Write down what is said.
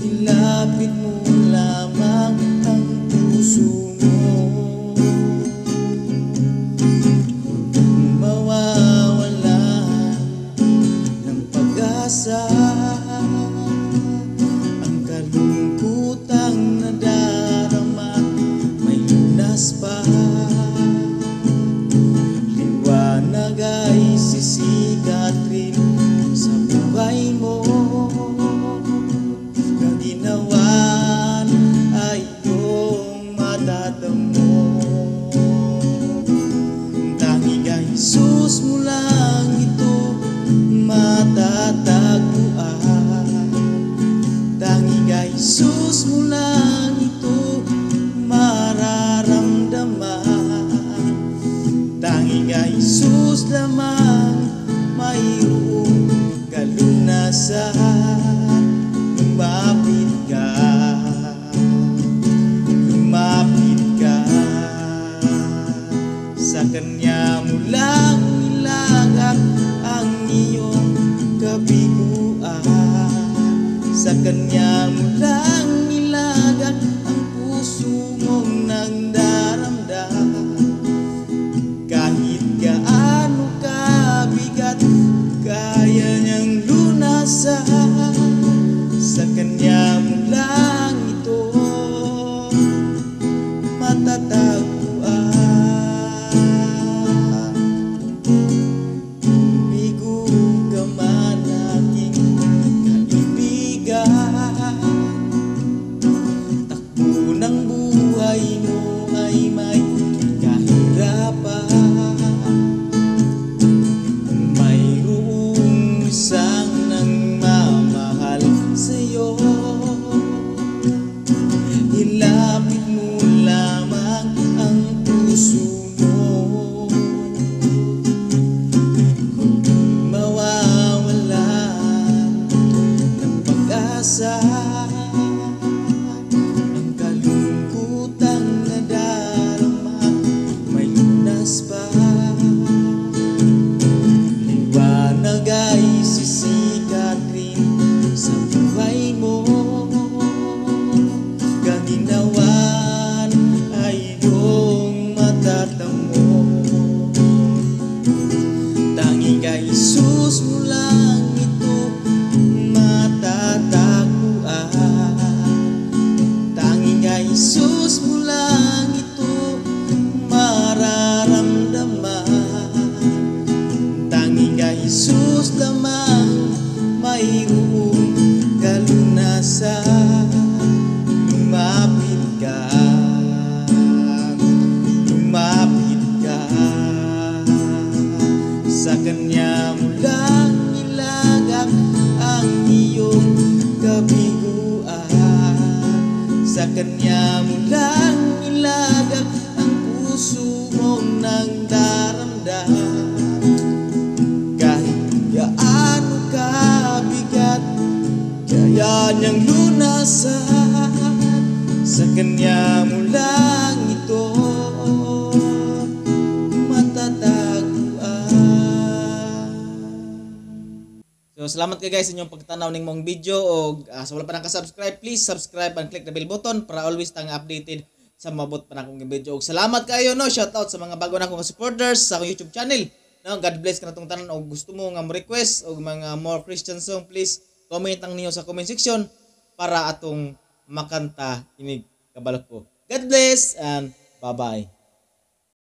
Ilapit mo lamang ang puso mo, mawawala ng pag-asa. Ang kalungkutang nadarama may lunas pa. Liwanag ay sisikat rin sa buhay mo. Ginawan ay iyong matatamo. Tanging kay Jesus mo lang ito matatagpuan. Tanging kay Jesus mo lang ito mararamdaman. Tanging kay Jesus lamang mayroong kalunasan. Lumapit ka sa Kanya mo lang ilagak ang iyong kabiguan. Sa Kanya mo lang ilagak ang puso mong nagdaramdam. Kahit gaano kabigat kaya niyang lunasan. Sa Kanya mo lang ito matatagpuan. Bigo ka man aking kaibigan, takbo ng buhay mo ay may kahirapan. Mayroong isang nagmamahal sa'yo. Ilapit mo lamang ang puso mo, mawawala ng pag-asa. Ang kalungkutang nadarama may lunas pa. Liwanag ay sisikat rin sa buhay mo. Ginawan ay iyong matatamo. Tanging kay Jesus mo lang ito matatagpuan. Tanging kay Jesus mo lang ito mararamdaman. Tanging kay Jesus lamang mayroong kalunasan. Lumapit ka sa Kanya mo lang ilagak ang iyong kabiguan. Sa Kanya mo lang ilagak ang puso mong nagdaramdam. Kahit gaano kabigat kaya niyang lunasan. Sa Kanya mo lang ito matatagpuan. So salamat kayo guys sa inyong pagtanaw ning mong video. O sa wala pa naka-subscribe, please subscribe and click the bell button para always tang updated sa mabot pa na akong video. O salamat kayo, no, shout out sa mga bago na akong supporters sa akong YouTube channel, no. God bless ka na tong tanan. O gusto mo nga mo-request o mga more Christian song, please comment ang niyo sa comment section para atong makanta inig kabalak ko. God bless and bye-bye.